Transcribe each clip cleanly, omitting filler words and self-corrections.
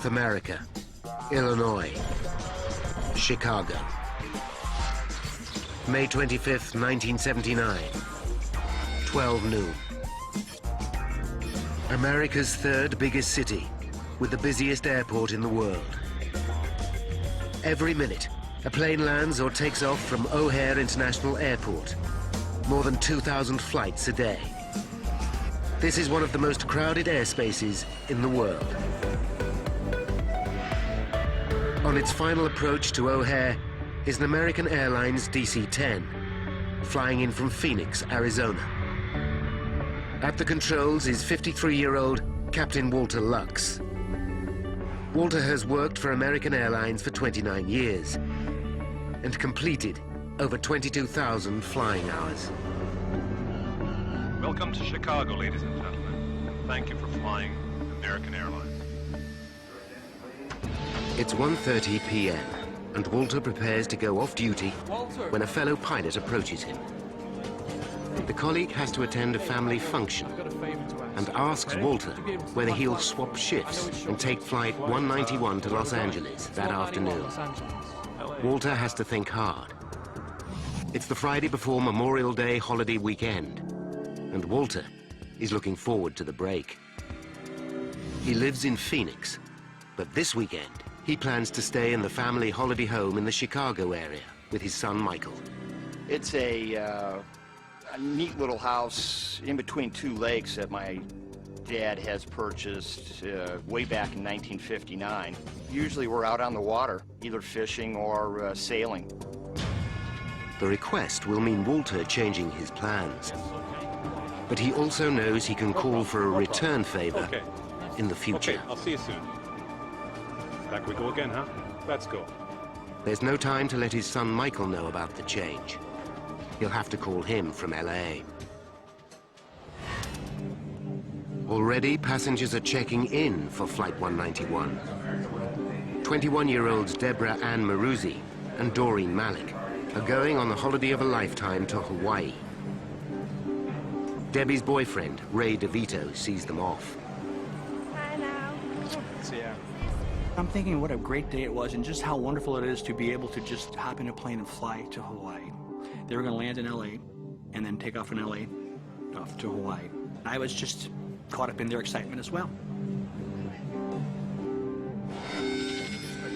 America, Illinois, Chicago. May 25th, 1979, 12 noon. America's third biggest city, with the busiest airport in the world. Every minute, a plane lands or takes off from O'Hare International Airport. More than 2,000 flights a day. This is one of the most crowded airspaces in the world. On its final approach to O'Hare is an American Airlines DC-10, flying in from Phoenix, Arizona. At the controls is 53-year-old Captain Walter Lux. Walter has worked for American Airlines for 29 years and completed over 22,000 flying hours. Welcome to Chicago, ladies and gentlemen. Thank you for flying American Airlines. It's 1:30 p.m. and Walter prepares to go off duty when a fellow pilot approaches him. The colleague has to attend a family function and asks Walter whether he'll swap shifts and take Flight 191 to Los Angeles that afternoon. Walter has to think hard. It's the Friday before Memorial Day holiday weekend, and Walter is looking forward to the break. He lives in Phoenix, but this weekend he plans to stay in the family holiday home in the Chicago area with his son Michael. It's a neat little house in between two lakes that my dad has purchased way back in 1959. Usually we're out on the water, either fishing or sailing. The request will mean Walter changing his plans. But he also knows he can call for a return favor in the future. Okay, I'll see you soon. Back we go again, huh? Let's go. There's no time to let his son Michael know about the change. He'll have to call him from LA. Already, passengers are checking in for Flight 191. 21-year-olds Deborah Ann Maruzzi and Doreen Malik are going on the holiday of a lifetime to Hawaii. Debbie's boyfriend, Ray DeVito, sees them off. Bye now. See ya. I'm thinking what a great day it was and just how wonderful it is to be able to just hop in a plane and fly to Hawaii. They were going to land in LA and then take off from LA off to Hawaii. I was just caught up in their excitement as well.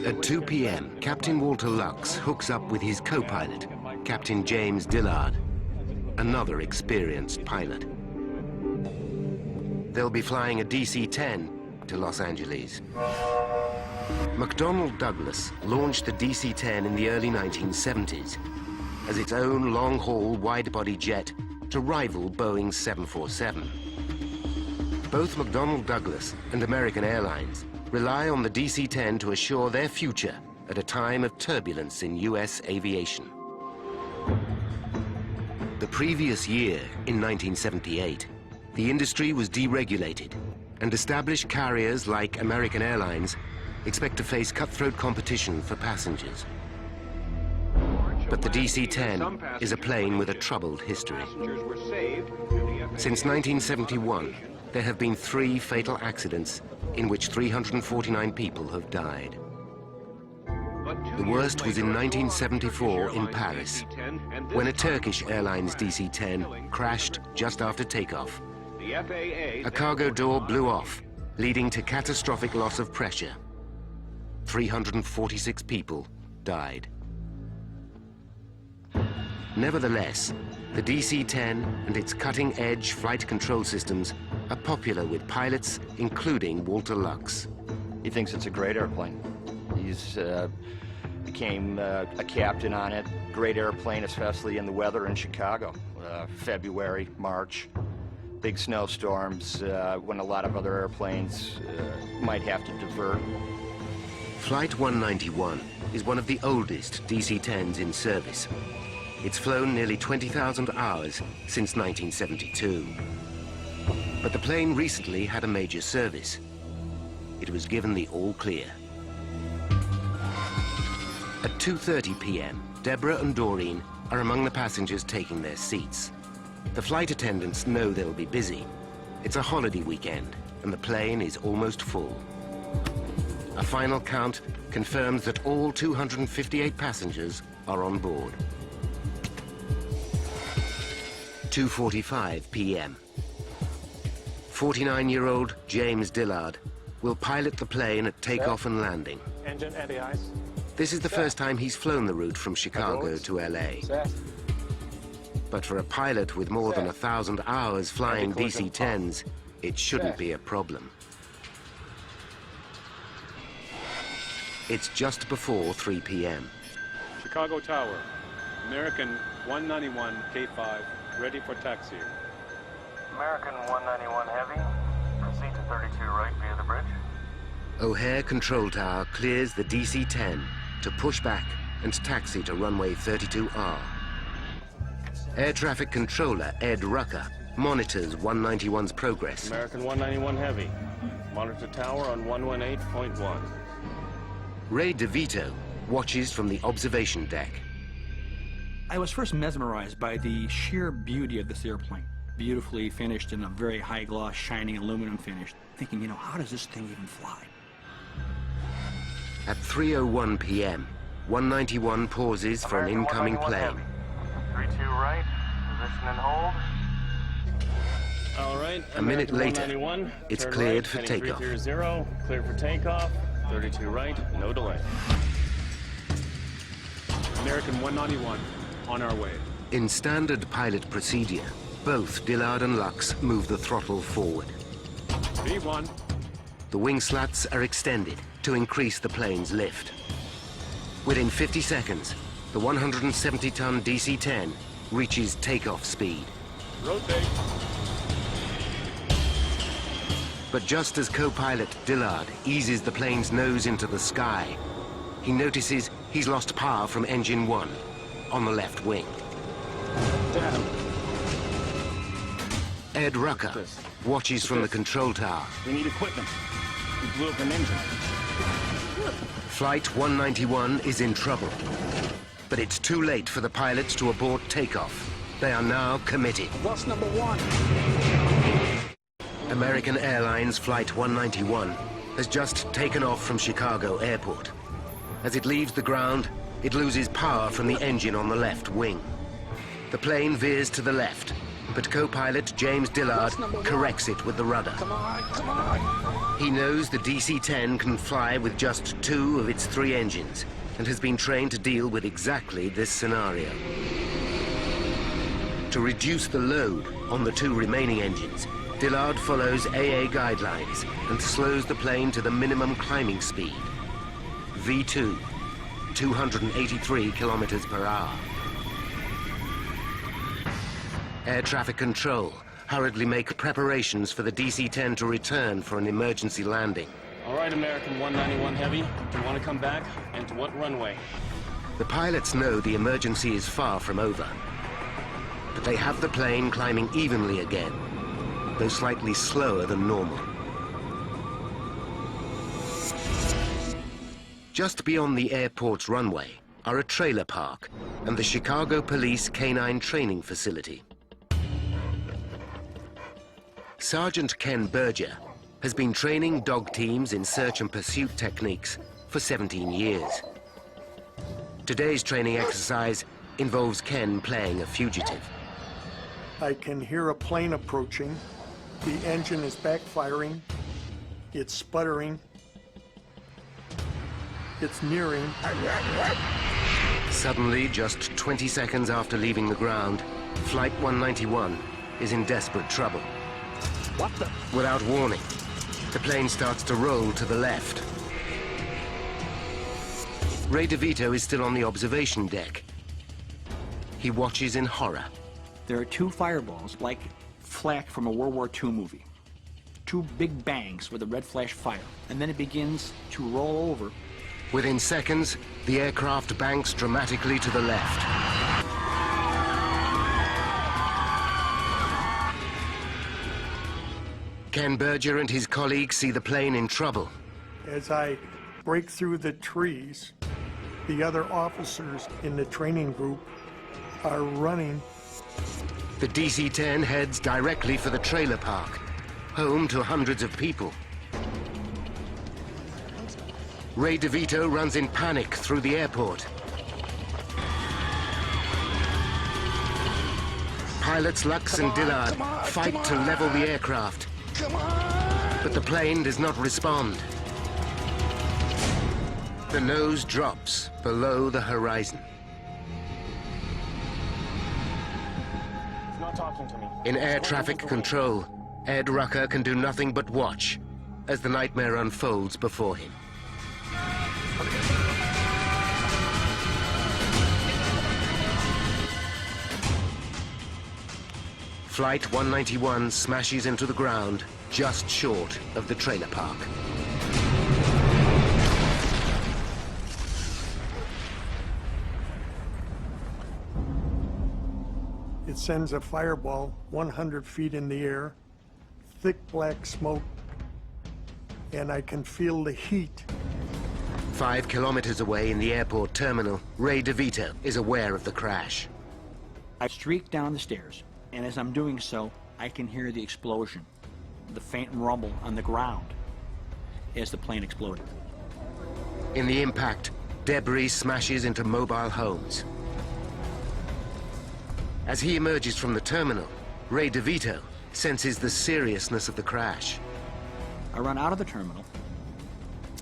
At 2 p.m., Captain Walter Lux hooks up with his co-pilot, Captain James Dillard, another experienced pilot. They'll be flying a DC-10 to Los Angeles. McDonnell Douglas launched the DC-10 in the early 1970s as its own long-haul wide-body jet to rival Boeing's 747. Both McDonnell Douglas and American Airlines rely on the DC-10 to assure their future at a time of turbulence in U.S. aviation. The previous year, in 1978, the industry was deregulated, and established carriers like American Airlines expect to face cutthroat competition for passengers. But the DC-10 is a plane with a troubled history. Since 1971, there have been 3 fatal accidents in which 349 people have died. The worst was in 1974 in Paris, when a Turkish Airlines DC-10 crashed just after takeoff. A cargo door blew off, leading to catastrophic loss of pressure. 346 people died. Nevertheless, the DC-10 and its cutting-edge flight control systems are popular with pilots, including Walter Lux. He thinks it's a great airplane. He's became a captain on it. Great airplane, especially in the weather in Chicago. February, March, big snowstorms, when a lot of other airplanes might have to divert. Flight 191 is one of the oldest DC-10s in service. It's flown nearly 20,000 hours since 1972. But the plane recently had a major service. It was given the all clear. At 2:30 p.m., Deborah and Doreen are among the passengers taking their seats. The flight attendants know they'll be busy. It's a holiday weekend, and the plane is almost full. A final count confirms that all 258 passengers are on board. 2:45 p.m. 49-year-old James Dillard will pilot the plane at takeoff and landing. Engine anti-ice. This is the first time he's flown the route from Chicago to LA. But for a pilot with more than 1,000 hours flying DC-10s, it shouldn't be a problem. It's just before 3 p.m. Chicago Tower. American 191 K5, ready for taxi. American 191 Heavy, proceed to 32 right via the bridge. O'Hare Control Tower clears the DC-10 to push back and taxi to runway 32R. Air traffic controller Ed Rucker monitors 191's progress. American 191 Heavy, monitor tower on 118.1. Ray DeVito watches from the observation deck. I was first mesmerized by the sheer beauty of this airplane. Beautifully finished in a very high gloss, shining aluminum finish. Thinking, you know, how does this thing even fly? At 3:01 p.m., 191 pauses for an incoming plane. 32 right, position and hold. All right. A minute later, 191, it's turn cleared right, for heading takeoff. 330, cleared for takeoff. 32 right, no delay. American 191, on our way. In standard pilot procedure, both Dillard and Lux move the throttle forward. V1. The wing slats are extended to increase the plane's lift. Within 50 seconds, the 170-ton DC-10 reaches takeoff speed. Rotate. But just as co-pilot Dillard eases the plane's nose into the sky, he notices he's lost power from engine 1 on the left wing. Damn. Ed Rucker watches from the control tower. We need equipment. We blew up an engine. Flight 191 is in trouble. But it's too late for the pilots to abort takeoff. They are now committed. Loss number 1. American Airlines Flight 191 has just taken off from Chicago Airport. As it leaves the ground, it loses power from the engine on the left wing. The plane veers to the left, but co-pilot James Dillard corrects it with the rudder. Come on. He knows the DC-10 can fly with just 2 of its 3 engines and has been trained to deal with exactly this scenario. To reduce the load on the 2 remaining engines, Dillard follows AA guidelines and slows the plane to the minimum climbing speed, V2, 283 kilometers per hour. Air traffic control hurriedly make preparations for the DC-10 to return for an emergency landing. All right, American 191 Heavy, do you want to come back? And to what runway? The pilots know the emergency is far from over, but they have the plane climbing evenly again, though slightly slower than normal. Just beyond the airport's runway are a trailer park and the Chicago Police Canine Training Facility. Sergeant Ken Berger has been training dog teams in search and pursuit techniques for 17 years. Today's training exercise involves Ken playing a fugitive. I can hear a plane approaching. The engine is backfiring. It's sputtering. It's nearing. Suddenly, just 20 seconds after leaving the ground, Flight 191 is in desperate trouble. What the? Without warning, the plane starts to roll to the left. Ray DeVito is still on the observation deck. He watches in horror. There are 2 fireballs, like flak from a World War II movie. 2 big bangs with a red flash fire, and then it begins to roll over. Within seconds, the aircraft banks dramatically to the left. Ken Berger and his colleagues see the plane in trouble. As I break through the trees, the other officers in the training group are running. The DC-10 heads directly for the trailer park, home to hundreds of people. Ray DeVito runs in panic through the airport. Pilots Lux and Dillard fight to level the aircraft. But the plane does not respond. The nose drops below the horizon. He's not talking to me. In air traffic control, Ed Rucker can do nothing but watch as the nightmare unfolds before him. Flight 191 smashes into the ground just short of the trailer park. It sends a fireball 100 feet in the air, thick black smoke, and I can feel the heat. 5 kilometers away in the airport terminal, Ray DeVito is aware of the crash. I streak down the stairs, and as I'm doing so, I can hear the explosion, the faint rumble on the ground as the plane exploded. In the impact, debris smashes into mobile homes. As he emerges from the terminal, Ray DeVito senses the seriousness of the crash. I run out of the terminal,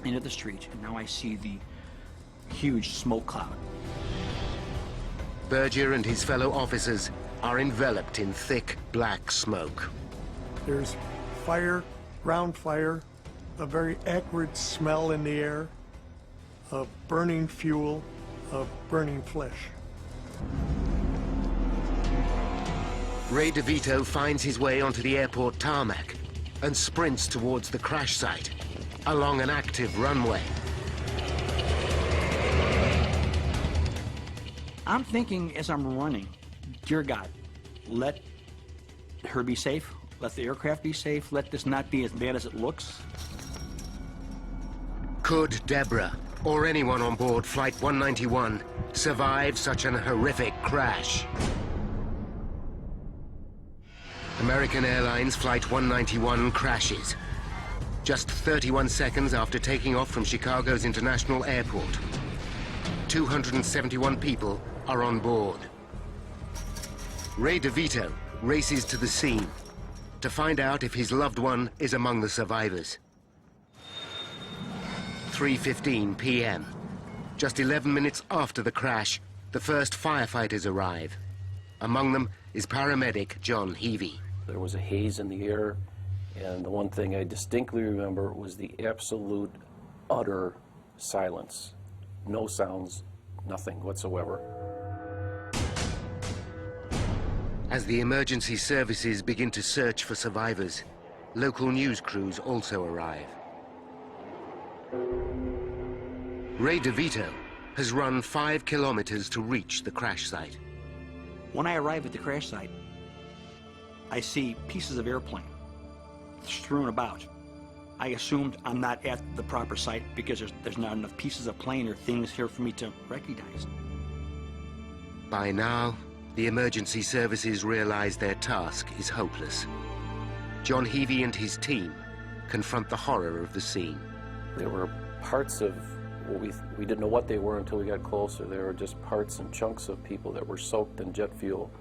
into the street, and now I see the huge smoke cloud. Berger and his fellow officers are enveloped in thick black smoke. There's fire, ground fire, a very acrid smell in the air of burning fuel, of burning flesh. Ray DeVito finds his way onto the airport tarmac and sprints towards the crash site along an active runway. I'm thinking as I'm running, dear God, let her be safe, let the aircraft be safe, let this not be as bad as it looks. Could Deborah or anyone on board Flight 191 survive such an horrific crash? American Airlines Flight 191 crashes. Just 31 seconds after taking off from Chicago's International Airport. 271 people are on board. Ray DeVito races to the scene to find out if his loved one is among the survivors. 3:15 p.m. Just 11 minutes after the crash, the first firefighters arrive. Among them is paramedic John Heavey. There was a haze in the air, and the one thing I distinctly remember was the absolute, utter silence. No sounds, nothing whatsoever. As the emergency services begin to search for survivors, local news crews also arrive. Ray DeVito has run 5 kilometers to reach the crash site. When I arrive at the crash site, I see pieces of airplane strewn about. I assumed I'm not at the proper site because there's not enough pieces of plane or things here for me to recognize. By now, the emergency services realize their task is hopeless. John Heavey and his team confront the horror of the scene. There were parts of what we didn't know what they were until we got closer. There were just parts and chunks of people that were soaked in jet fuel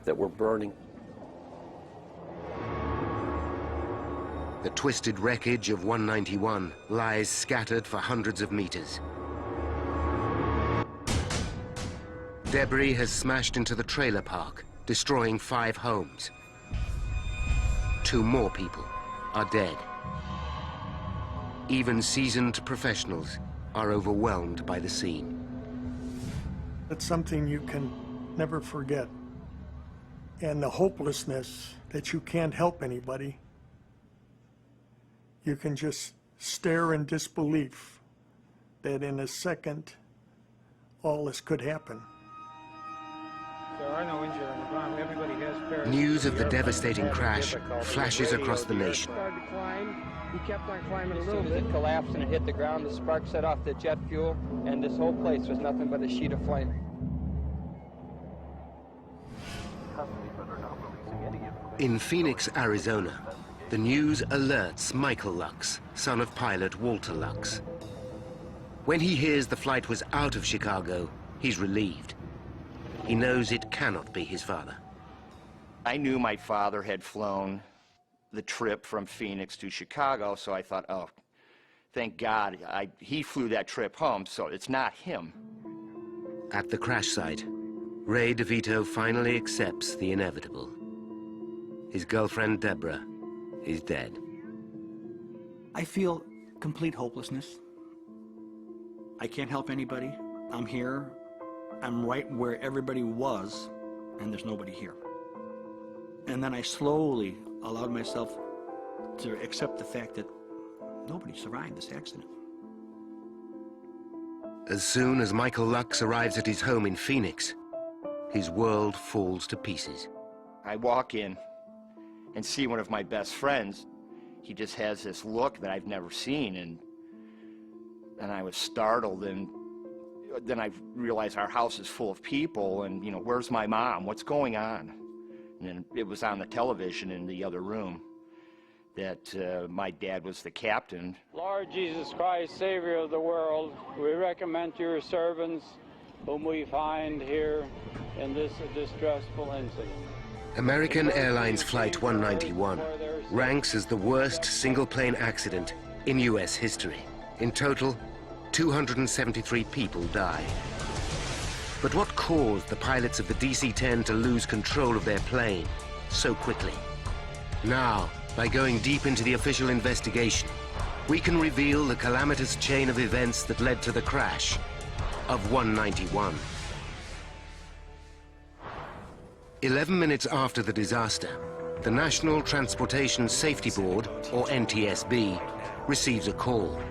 that were burning. The twisted wreckage of 191 lies scattered for hundreds of meters. Debris has smashed into the trailer park, destroying 5 homes. 2 more people are dead. Even seasoned professionals are overwhelmed by the scene. It's something you can never forget. And the hopelessness that you can't help anybody. You can just stare in disbelief that in a second, all this could happen. There are no injured on the ground. Everybody has parachutes. News of the devastating crash flashes across the nation. Started to climb. He kept on climbing a little bit. It collapsed and it hit the ground. The spark set off the jet fuel, and this whole place was nothing but a sheet of flame. In Phoenix, Arizona, the news alerts Michael Lux, son of pilot Walter Lux. When he hears the flight was out of Chicago, he's relieved. He knows it cannot be his father. I knew my father had flown the trip from Phoenix to Chicago, so I thought, oh, thank God he flew that trip home, so it's not him. At the crash site, Ray DeVito finally accepts the inevitable. His girlfriend, Deborah, is dead. I feel complete hopelessness. I can't help anybody. I'm here. I'm right where everybody was, and there's nobody here. And then I slowly allowed myself to accept the fact that nobody survived this accident. As soon as Michael Lux arrives at his home in Phoenix, his world falls to pieces. I walk in and see one of my best friends. He just has this look that I've never seen, and I was startled, and then I realized our house is full of people, and, you know, where's my mom? What's going on? And then it was on the television in the other room that my dad was the captain. Lord Jesus Christ, Savior of the world, we recommend to your servants whom we find here in this distressful incident. American Airlines Flight 191 ranks as the worst single-plane accident in U.S. history. In total, 273 people died. But what caused the pilots of the DC-10 to lose control of their plane so quickly? Now, by going deep into the official investigation, we can reveal the calamitous chain of events that led to the crash of 191. 11 minutes after the disaster, the National Transportation Safety Board, or NTSB, receives a call.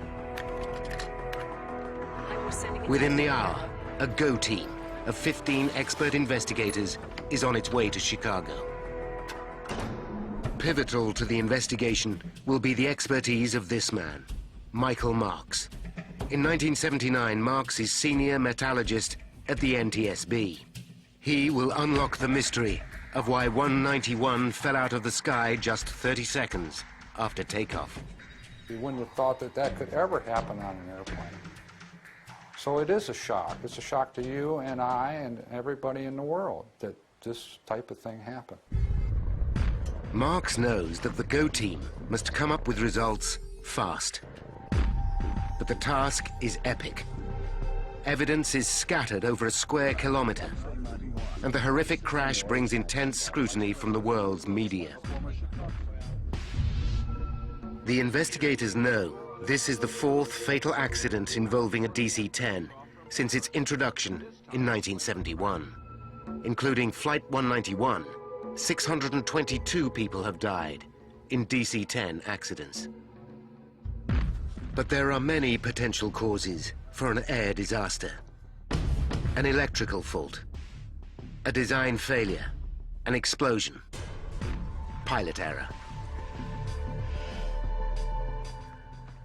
Within the hour, a GO team of 15 expert investigators is on its way to Chicago. Pivotal to the investigation will be the expertise of this man, Michael Marks. In 1979, Marks is senior metallurgist at the NTSB. He will unlock the mystery of why 191 fell out of the sky just 30 seconds after takeoff. You wouldn't have thought that that could ever happen on an airplane. So it is a shock. It's a shock to you and I and everybody in the world that this type of thing happened. Marks knows that the GO team must come up with results fast. But the task is epic. Evidence is scattered over a square kilometer, and the horrific crash brings intense scrutiny from the world's media. The investigators know this is the fourth fatal accident involving a DC-10 since its introduction in 1971. Including Flight 191, 622 people have died in DC-10 accidents. But there are many potential causes for an air disaster. An electrical fault, a design failure, an explosion, pilot error.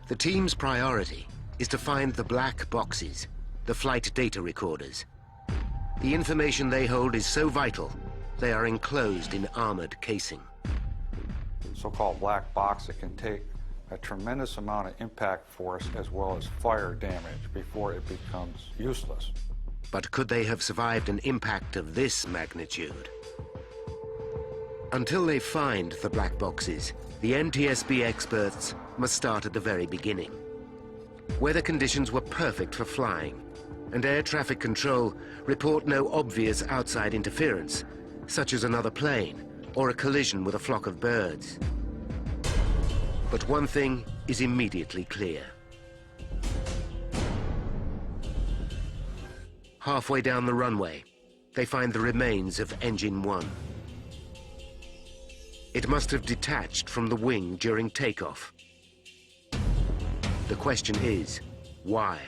The team's priority is to find the black boxes, the flight data recorders. The information they hold is so vital, they are enclosed in armored casing. So-called black box, it can take a tremendous amount of impact force as well as fire damage before it becomes useless. But could they have survived an impact of this magnitude? Until they find the black boxes, the NTSB experts must start at the very beginning. Weather conditions were perfect for flying, and air traffic control report no obvious outside interference, such as another plane or a collision with a flock of birds. But one thing is immediately clear. Halfway down the runway, they find the remains of Engine 1. It must have detached from the wing during takeoff. The question is, why?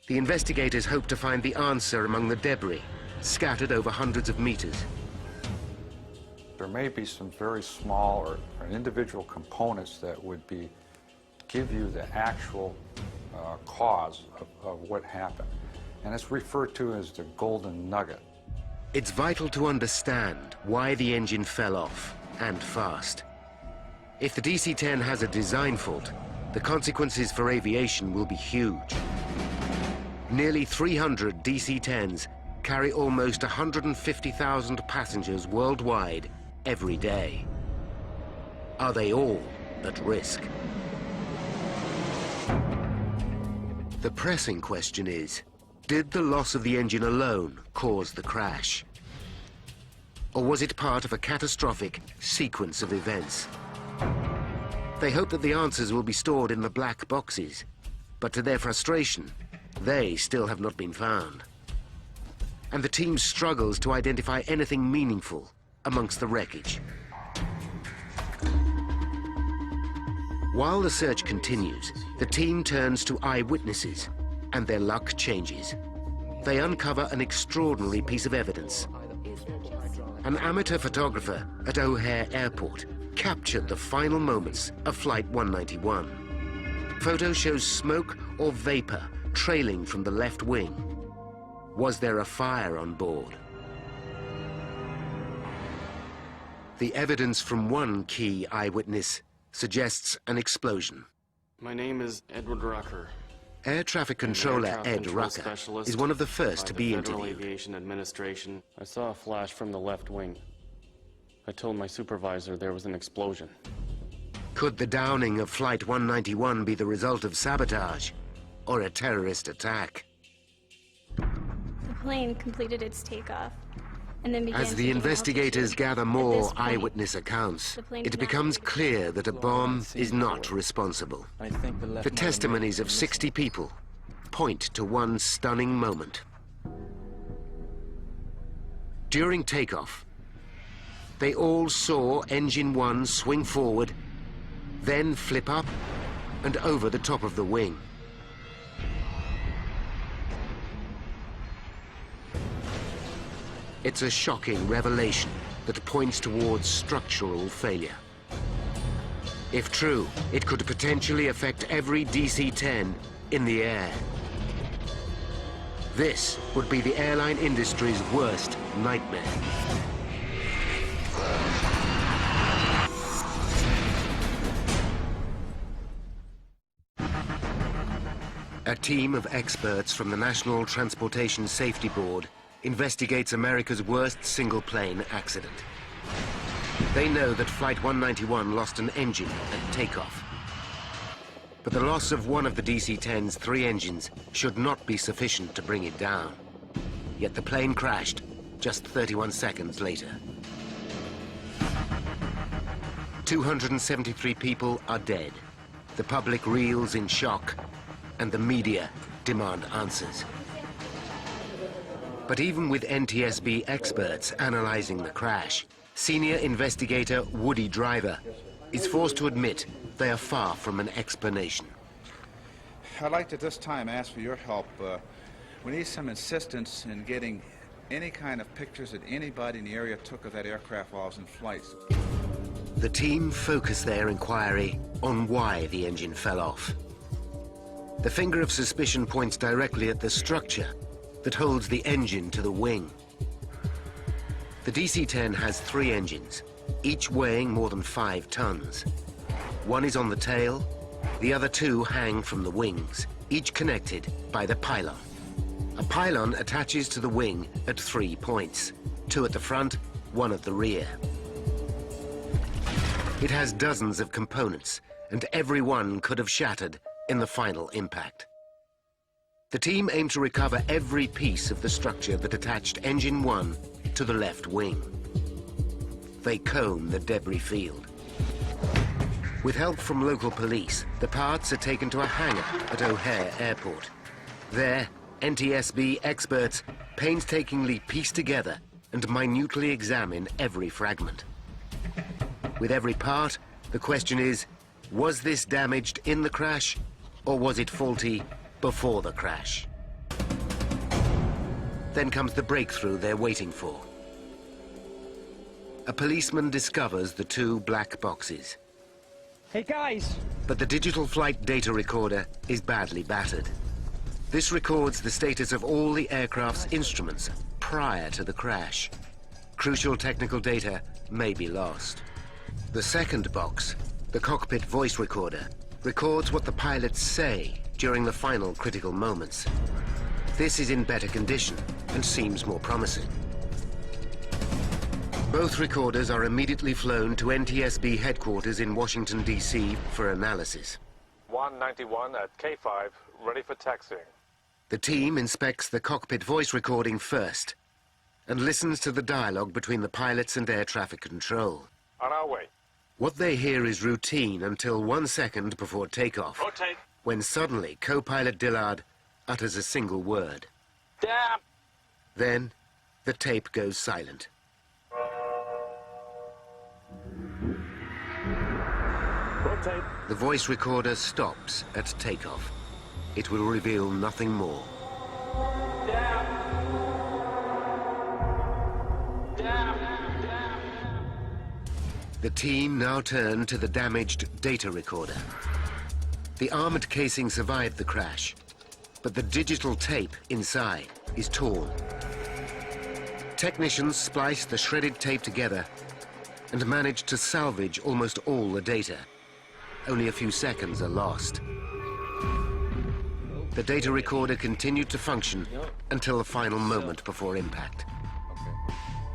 The investigators hope to find the answer among the debris, scattered over hundreds of meters. There may be some very small or individual components that would give you the actual cause of what happened. And it's referred to as the golden nugget. It's vital to understand why the engine fell off, and fast. If the DC-10 has a design fault, the consequences for aviation will be huge. Nearly 300 DC-10s carry almost 150,000 passengers worldwide every day. Are they all at risk? The pressing question is, did the loss of the engine alone cause the crash? Or was it part of a catastrophic sequence of events? They hope that the answers will be stored in the black boxes, but to their frustration, they still have not been found. And the team struggles to identify anything meaningful amongst the wreckage. While the search continues, the team turns to eyewitnesses, and their luck changes. They uncover an extraordinary piece of evidence. An amateur photographer at O'Hare Airport captured the final moments of Flight 191. Photo shows smoke or vapor trailing from the left wing. Was there a fire on board? The evidence from one key eyewitness suggests an explosion. My name is Edward Rucker. Air traffic controller Ed Rucker is one of the first to be Federal interviewed. Aviation Administration. I saw a flash from the left wing. I told my supervisor there was an explosion. Could the downing of Flight 191 be the result of sabotage or a terrorist attack? The plane completed its takeoff and then began As the taking investigators altitude. gather At more this point, eyewitness accounts, the plane it did not becomes make it. clear that a bomb is not responsible. The testimonies of 60 people point to one stunning moment. During takeoff, they all saw Engine 1 swing forward, then flip up and over the top of the wing. It's a shocking revelation that points towards structural failure. If true, it could potentially affect every DC-10 in the air. This would be the airline industry's worst nightmare. A team of experts from the National Transportation Safety Board investigates America's worst single-plane accident. They know that Flight 191 lost an engine at takeoff. But the loss of one of the DC-10's 3 engines should not be sufficient to bring it down. Yet the plane crashed just 31 seconds later. 273 people are dead. The public reels in shock, and the media demand answers. But even with NTSB experts analyzing the crash, senior investigator Woody Driver is forced to admit they are far from an explanation. I'd like to this time ask for your help. We need some insistence in getting any kind of pictures that anybody in the area took of that aircraft while it was in flight. The team focus their inquiry on why the engine fell off. The finger of suspicion points directly at the structure that holds the engine to the wing. The DC-10 has 3 engines, each weighing more than 5 tons. One is on the tail, the other 2 hang from the wings, each connected by the pylon. A pylon attaches to the wing at 3 points, 2 at the front, 1 at the rear. It has dozens of components, and every one could have shattered in the final impact. The team aimed to recover every piece of the structure that attached Engine 1 to the left wing. They comb the debris field. With help from local police, the parts are taken to a hangar at O'Hare Airport. There, NTSB experts painstakingly piece together and minutely examine every fragment. With every part, the question is, was this damaged in the crash, or was it faulty before the crash? Then comes the breakthrough they're waiting for. A policeman discovers the 2 black boxes. Hey guys! But the digital flight data recorder is badly battered. This records the status of all the aircraft's instruments prior to the crash. Crucial technical data may be lost. The second box, the cockpit voice recorder, records what the pilots say during the final critical moments. This is in better condition and seems more promising. Both recorders are immediately flown to NTSB headquarters in Washington, D.C. for analysis. 191 at K5, ready for taxiing. The team inspects the cockpit voice recording first and listens to the dialogue between the pilots and air traffic control. On our way. What they hear is routine until 1 second before takeoff, Rotate. when suddenly co-pilot Dillard utters a single word. Damn! Then, the tape goes silent. Rotate. The voice recorder stops at takeoff. It will reveal nothing more. Damn! The team now turn to the damaged data recorder. The armored casing survived the crash, but the digital tape inside is torn. Technicians splice the shredded tape together and manage to salvage almost all the data. Only a few seconds are lost. The data recorder continued to function until the final moment before impact.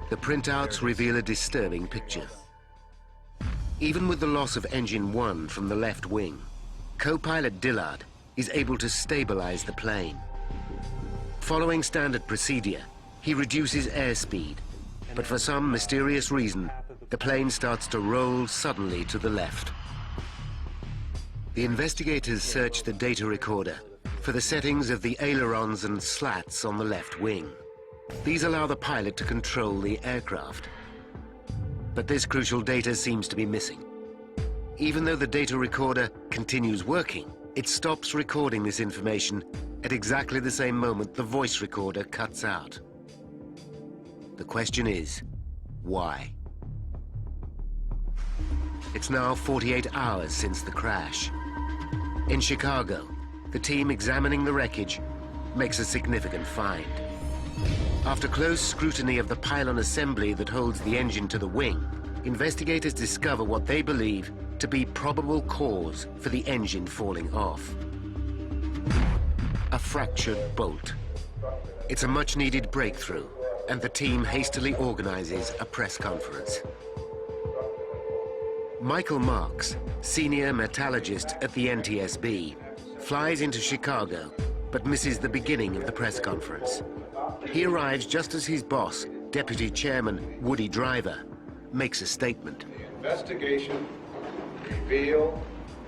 The printouts reveal a disturbing picture. Even with the loss of engine 1 from the left wing, co-pilot Dillard is able to stabilize the plane. Following standard procedure, he reduces airspeed, but for some mysterious reason, the plane starts to roll suddenly to the left. The investigators search the data recorder for the settings of the ailerons and slats on the left wing. These allow the pilot to control the aircraft. But this crucial data seems to be missing. Even though the data recorder continues working, it stops recording this information at exactly the same moment the voice recorder cuts out. The question is, why? It's now 48 hours since the crash. In Chicago, the team examining the wreckage makes a significant find. After close scrutiny of the pylon assembly that holds the engine to the wing, investigators discover what they believe to be probable cause for the engine falling off. A fractured bolt. It's a much-needed breakthrough, and the team hastily organizes a press conference. Michael Marks, senior metallurgist at the NTSB, flies into Chicago, but misses the beginning of the press conference. He arrives just as his boss, Deputy Chairman Woody Driver, makes a statement. The investigation revealed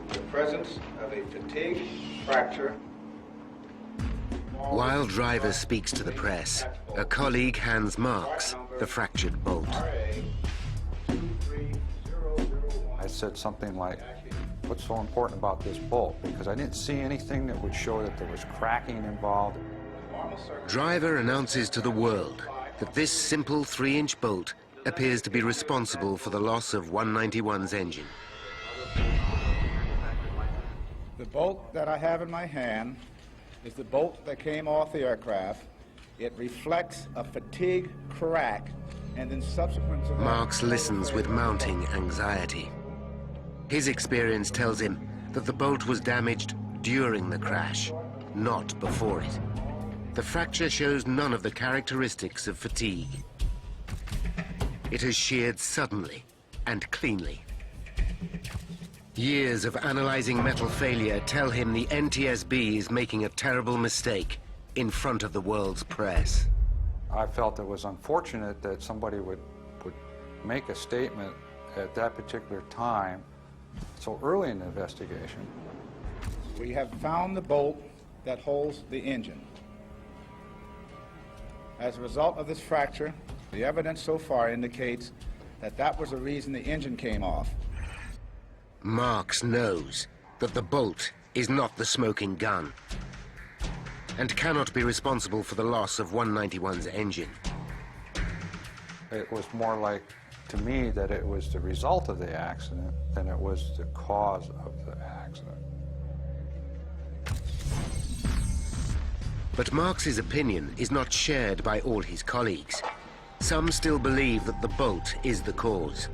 the presence of a fatigue fracture. While Driver speaks to the press, a colleague hands Marks the fractured bolt. I said something like, what's so important about this bolt? Because I didn't see anything that would show that there was cracking involved. Driver announces to the world that this simple 3-inch bolt appears to be responsible for the loss of 191's engine. The bolt that I have in my hand is the bolt that came off the aircraft. It reflects a fatigue crack, and then subsequent to that... Marks listens with mounting anxiety. His experience tells him that the bolt was damaged during the crash, not before it. The fracture shows none of the characteristics of fatigue. It has sheared suddenly and cleanly. Years of analyzing metal failure tell him the NTSB is making a terrible mistake in front of the world's press. I felt it was unfortunate that somebody would make a statement at that particular time, so early in the investigation. We have found the bolt that holds the engine. As a result of this fracture, the evidence so far indicates that that was the reason the engine came off. Marks knows that the bolt is not the smoking gun and cannot be responsible for the loss of 191's engine. It was more like, to me, that it was the result of the accident than it was the cause of the accident. But Marks's opinion is not shared by all his colleagues. Some still believe that the bolt is the cause.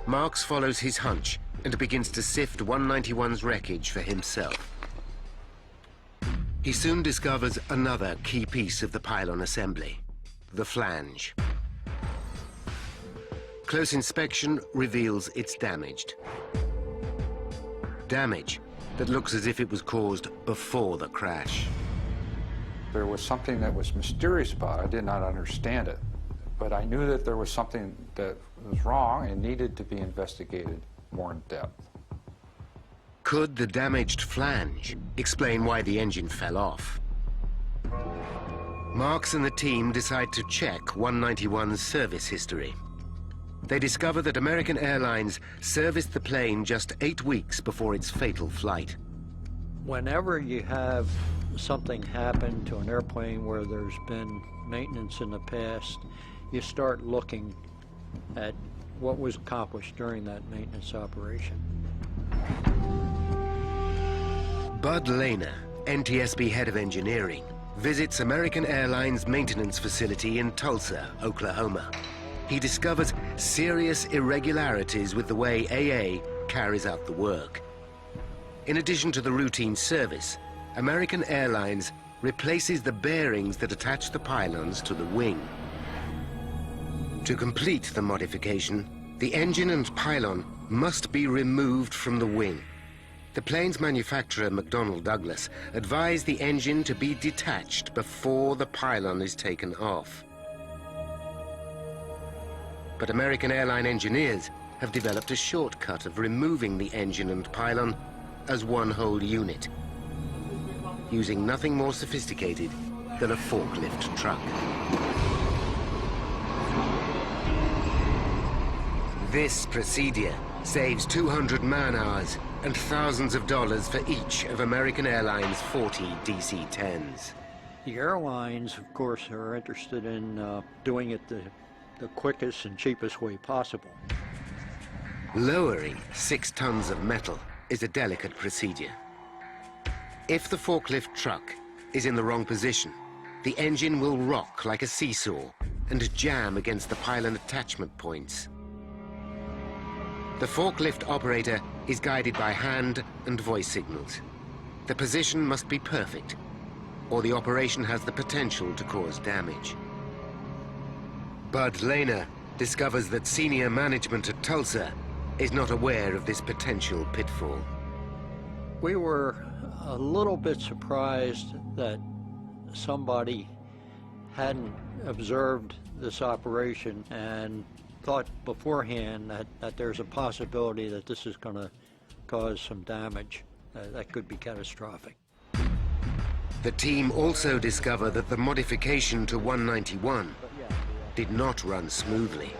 Marks follows his hunch and begins to sift 191's wreckage for himself. He soon discovers another key piece of the pylon assembly, the flange. Close inspection reveals it's damaged. Damage that looks as if it was caused before the crash. There was something that was mysterious about it. I did not understand it. But I knew that there was something that was wrong and needed to be investigated more in depth. Could the damaged flange explain why the engine fell off? Marks and the team decide to check 191's service history. They discover that American Airlines serviced the plane just 8 weeks before its fatal flight. Whenever you have something happen to an airplane where there's been maintenance in the past, you start looking at what was accomplished during that maintenance operation. Bud Lehner, NTSB head of engineering, visits American Airlines maintenance facility in Tulsa, Oklahoma. He discovers serious irregularities with the way AA carries out the work. In addition to the routine service, American Airlines replaces the bearings that attach the pylons to the wing. To complete the modification, the engine and pylon must be removed from the wing. The plane's manufacturer, McDonnell Douglas, advised the engine to be detached before the pylon is taken off. But American airline engineers have developed a shortcut of removing the engine and pylon as one whole unit, using nothing more sophisticated than a forklift truck. This procedure saves 200 man-hours and thousands of dollars for each of American Airlines' 40 DC-10s. The airlines, of course, are interested in doing it the quickest and cheapest way possible. Lowering 6 tons of metal is a delicate procedure. If the forklift truck is in the wrong position, the engine will rock like a seesaw and jam against the pylon attachment points. The forklift operator is guided by hand and voice signals. The position must be perfect, or the operation has the potential to cause damage. Bud Lehner discovers that senior management at Tulsa is not aware of this potential pitfall. We were a little bit surprised that somebody hadn't observed this operation and thought beforehand that there's a possibility that this is going to cause some damage that could be catastrophic. The team also discover that the modification to 191 did not run smoothly.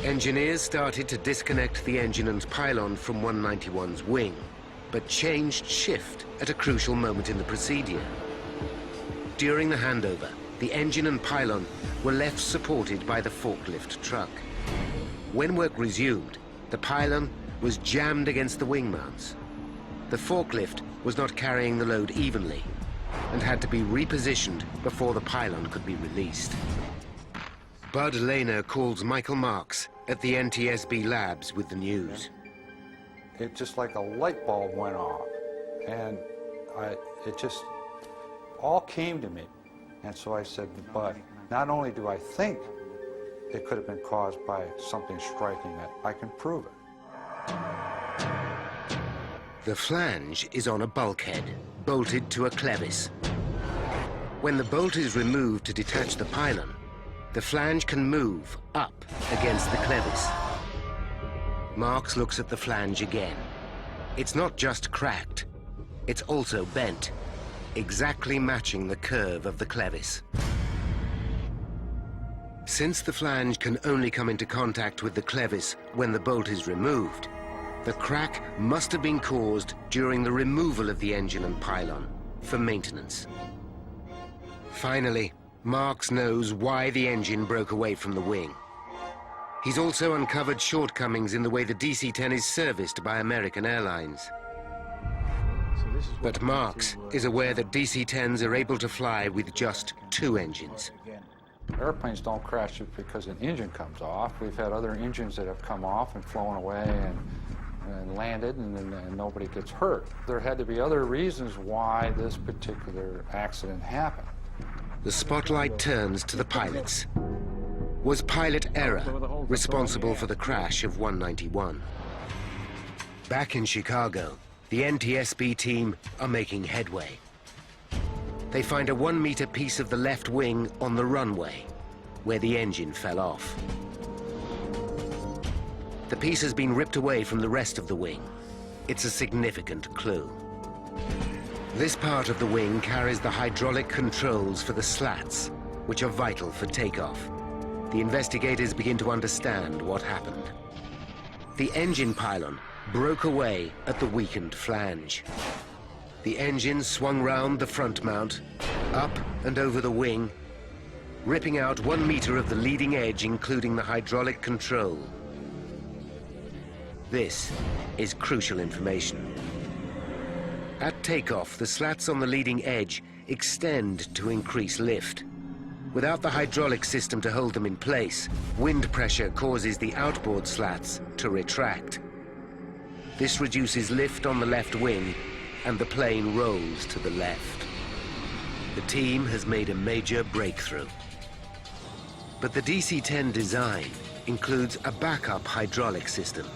Engineers started to disconnect the engine and pylon from 191's wing, but changed shift at a crucial moment in the procedure. During the handover, the engine and pylon were left supported by the forklift truck. When work resumed, the pylon was jammed against the wing mounts. The forklift was not carrying the load evenly and had to be repositioned before the pylon could be released. Bud Lehner calls Michael Marks at the NTSB labs with the news. It just like a light bulb went off, and it just all came to me. And so I said to Bud, not only do I think it could have been caused by something striking it, I can prove it. The flange is on a bulkhead, bolted to a clevis. When the bolt is removed to detach the pylon, the flange can move up against the clevis. Marks looks at the flange again. It's not just cracked, it's also bent, exactly matching the curve of the clevis. Since the flange can only come into contact with the clevis when the bolt is removed, the crack must have been caused during the removal of the engine and pylon for maintenance. Finally, Marks knows why the engine broke away from the wing. He's also uncovered shortcomings in the way the DC-10 is serviced by American Airlines. But Marks is aware that DC-10s are able to fly with just 2 engines. Airplanes don't crash just because an engine comes off. We've had other engines that have come off and flown away, and and landed, and nobody gets hurt. There had to be other reasons why this particular accident happened. The spotlight turns to the pilots. Was pilot error responsible for the crash of 191? Back in Chicago, the NTSB team are making headway. They find a 1-meter piece of the left wing on the runway, where the engine fell off. The piece has been ripped away from the rest of the wing. It's a significant clue. This part of the wing carries the hydraulic controls for the slats, which are vital for takeoff. The investigators begin to understand what happened. The engine pylon broke away at the weakened flange. The engine swung round the front mount, up and over the wing, ripping out 1 meter of the leading edge, including the hydraulic control. This is crucial information. At takeoff, the slats on the leading edge extend to increase lift. Without the hydraulic system to hold them in place, wind pressure causes the outboard slats to retract. This reduces lift on the left wing, and the plane rolls to the left. The team has made a major breakthrough. But the DC-10 design includes a backup hydraulic system.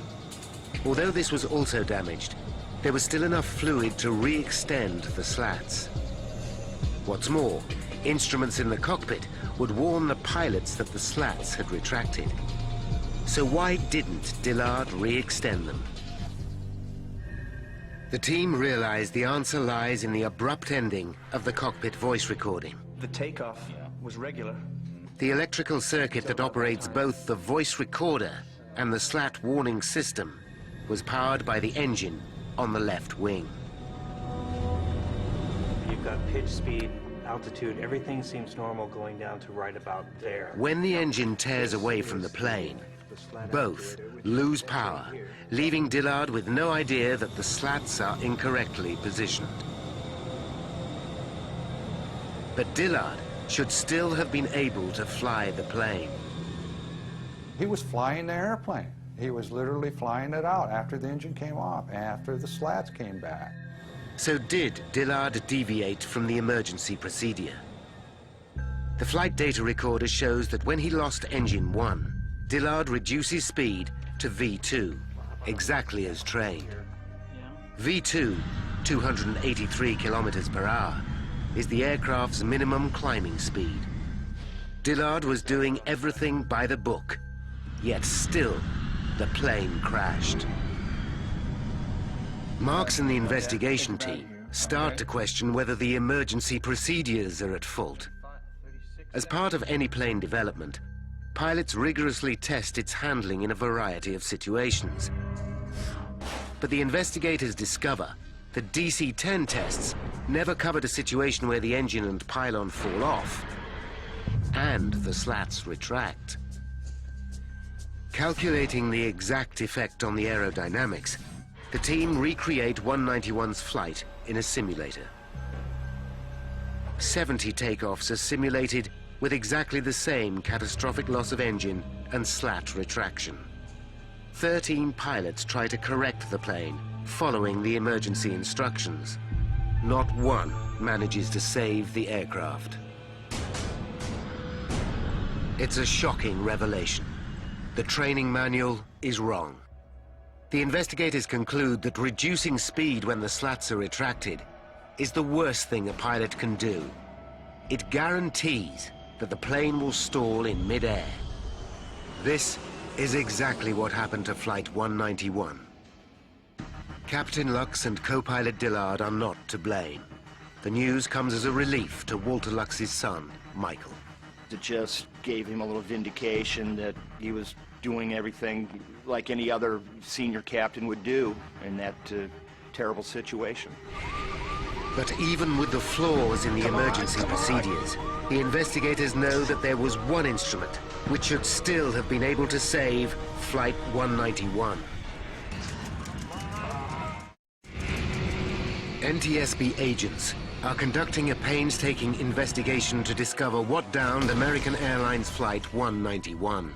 Although this was also damaged, there was still enough fluid to re-extend the slats. What's more, instruments in the cockpit would warn the pilots that the slats had retracted. So why didn't Dillard re-extend them? The team realized the answer lies in the abrupt ending of the cockpit voice recording. The takeoff was regular. The electrical circuit that operates both the voice recorder and the slat warning system was powered by the engine on the left wing. You've got pitch, speed, altitude, everything seems normal going down to right about there. When the engine tears away from the plane, both lose power, leaving Dillard with no idea that the slats are incorrectly positioned. But Dillard should still have been able to fly the plane. He was flying the airplane. He was literally flying it out after the engine came off, after the slats came back. So did Dillard deviate from the emergency procedure? The flight data recorder shows that when he lost engine 1, Dillard reduces speed to V2, exactly as trained. V2, 283 kilometers per hour, is the aircraft's minimum climbing speed. Dillard was doing everything by the book, yet still, the plane crashed. Marks and the investigation team start to question whether the emergency procedures are at fault. As part of any plane development, pilots rigorously test its handling in a variety of situations. But the investigators discover that DC-10 tests never covered a situation where the engine and pylon fall off and the slats retract. Calculating the exact effect on the aerodynamics, the team recreate 191's flight in a simulator. 70 takeoffs are simulated with exactly the same catastrophic loss of engine and slat retraction. 13 pilots try to correct the plane, following the emergency instructions. Not one manages to save the aircraft. It's a shocking revelation. The training manual is wrong. The investigators conclude that reducing speed when the slats are retracted is the worst thing a pilot can do. It guarantees that the plane will stall in mid-air. This is exactly what happened to Flight 191. Captain Lux and co-pilot Dillard are not to blame. The news comes as a relief to Walter Lux's son, Michael. It just gave him a little vindication that he was doing everything like any other senior captain would do in that terrible situation. But even with the flaws in the emergency procedures, the investigators know that there was one instrument which should still have been able to save Flight 191. NTSB agents are conducting a painstaking investigation to discover what downed American Airlines Flight 191.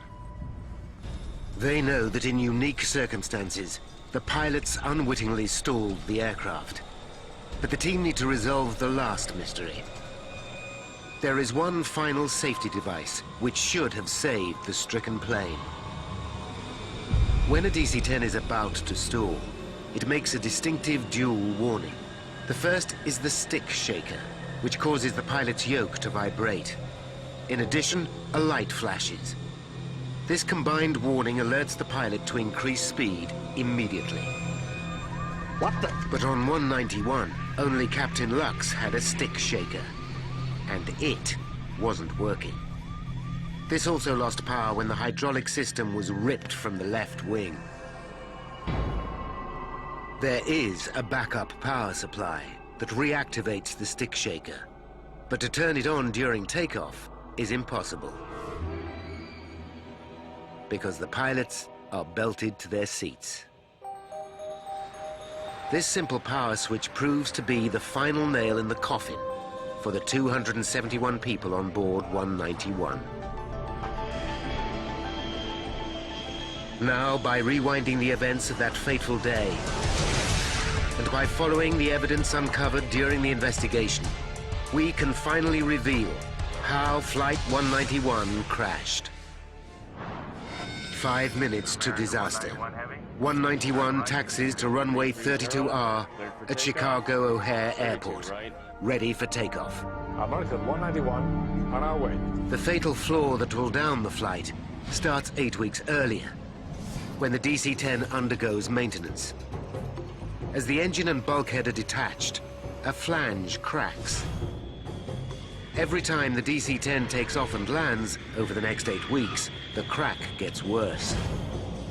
They know that in unique circumstances, the pilots unwittingly stalled the aircraft. But the team need to resolve the last mystery. There is one final safety device which should have saved the stricken plane. When a DC-10 is about to stall, it makes a distinctive dual warning. The first is the stick shaker, which causes the pilot's yoke to vibrate. In addition, a light flashes. This combined warning alerts the pilot to increase speed immediately. What the? But on 191, only Captain Lux had a stick shaker, and it wasn't working. This also lost power when the hydraulic system was ripped from the left wing. There is a backup power supply that reactivates the stick shaker, but to turn it on during takeoff is impossible, because the pilots are belted to their seats. This simple power switch proves to be the final nail in the coffin for the 271 people on board 191. Now, by rewinding the events of that fateful day, and by following the evidence uncovered during the investigation, we can finally reveal how Flight 191 crashed. 5 minutes to disaster. 191 taxis to runway 32R at Chicago O'Hare Airport, ready for takeoff. American 191 on our way. The fatal flaw that will down the flight starts 8 weeks earlier, when the DC-10 undergoes maintenance. As the engine and bulkhead are detached, a flange cracks. Every time the DC-10 takes off and lands over the next 8 weeks, the crack gets worse.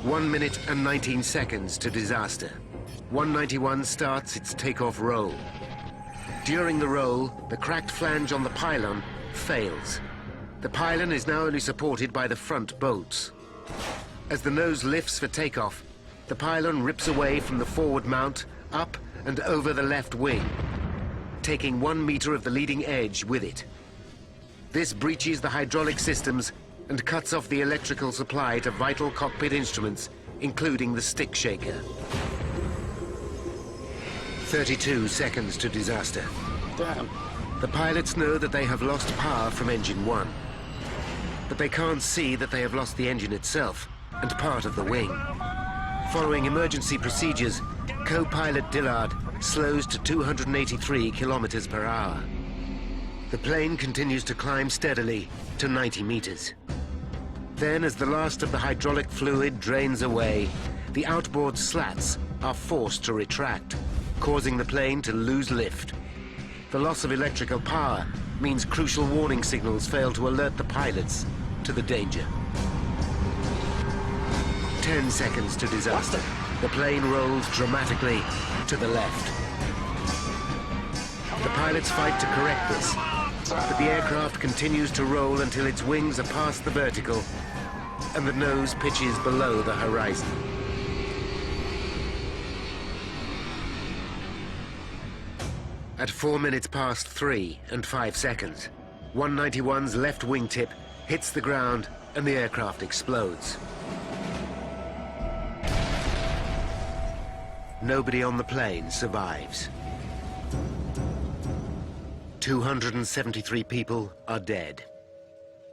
1 minute and 19 seconds to disaster. 191 starts its takeoff roll. During the roll, the cracked flange on the pylon fails. The pylon is now only supported by the front bolts. As the nose lifts for takeoff, the pylon rips away from the forward mount, up and over the left wing, taking 1 meter of the leading edge with it. This breaches the hydraulic systems and cuts off the electrical supply to vital cockpit instruments, including the stick shaker. 32 seconds to disaster. Damn. The pilots know that they have lost power from engine 1, but they can't see that they have lost the engine itself and part of the wing. Following emergency procedures, co-pilot Dillard slows to 283 kilometers per hour. The plane continues to climb steadily to 90 meters. Then, as the last of the hydraulic fluid drains away, the outboard slats are forced to retract, causing the plane to lose lift. The loss of electrical power means crucial warning signals fail to alert the pilots to the danger. 10 seconds to disaster. The plane rolls dramatically to the left. The pilots fight to correct this, but the aircraft continues to roll until its wings are past the vertical and the nose pitches below the horizon. At 4 minutes past 3 and 5 seconds, 191's left wingtip hits the ground and the aircraft explodes. Nobody on the plane survives. 273 people are dead.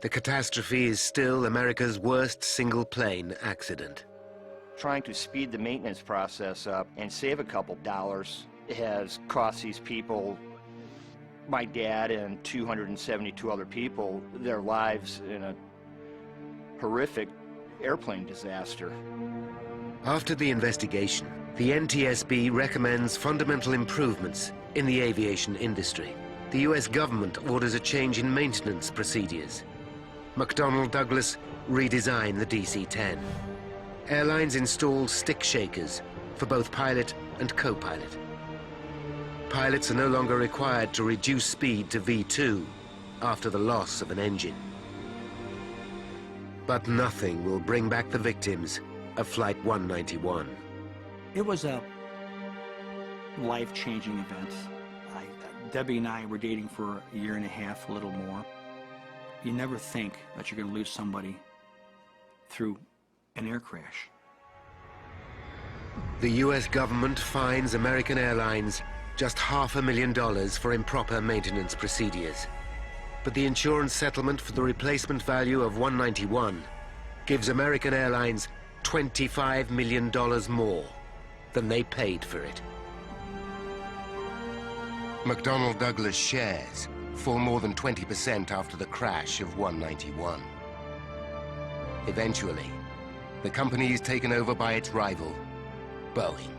The catastrophe is still America's worst single-plane accident. Trying to speed the maintenance process up and save a couple dollars has cost these people, my dad and 272 other people, their lives in a horrific airplane disaster. After the investigation, the NTSB recommends fundamental improvements in the aviation industry. The US government orders a change in maintenance procedures. McDonnell Douglas redesigned the DC-10. Airlines install stick shakers for both pilot and co-pilot. Pilots are no longer required to reduce speed to V2 after the loss of an engine. But nothing will bring back the victims of Flight 191. It was a life-changing event. Debbie and I were dating for a year and a half, a little more. You never think that you're going to lose somebody through an air crash. The US government fines American Airlines just $500,000 for improper maintenance procedures. But the insurance settlement for the replacement value of 191 gives American Airlines $25 million more than they paid for it. McDonnell Douglas shares fall more than 20% after the crash of 191. Eventually, the company is taken over by its rival, Boeing.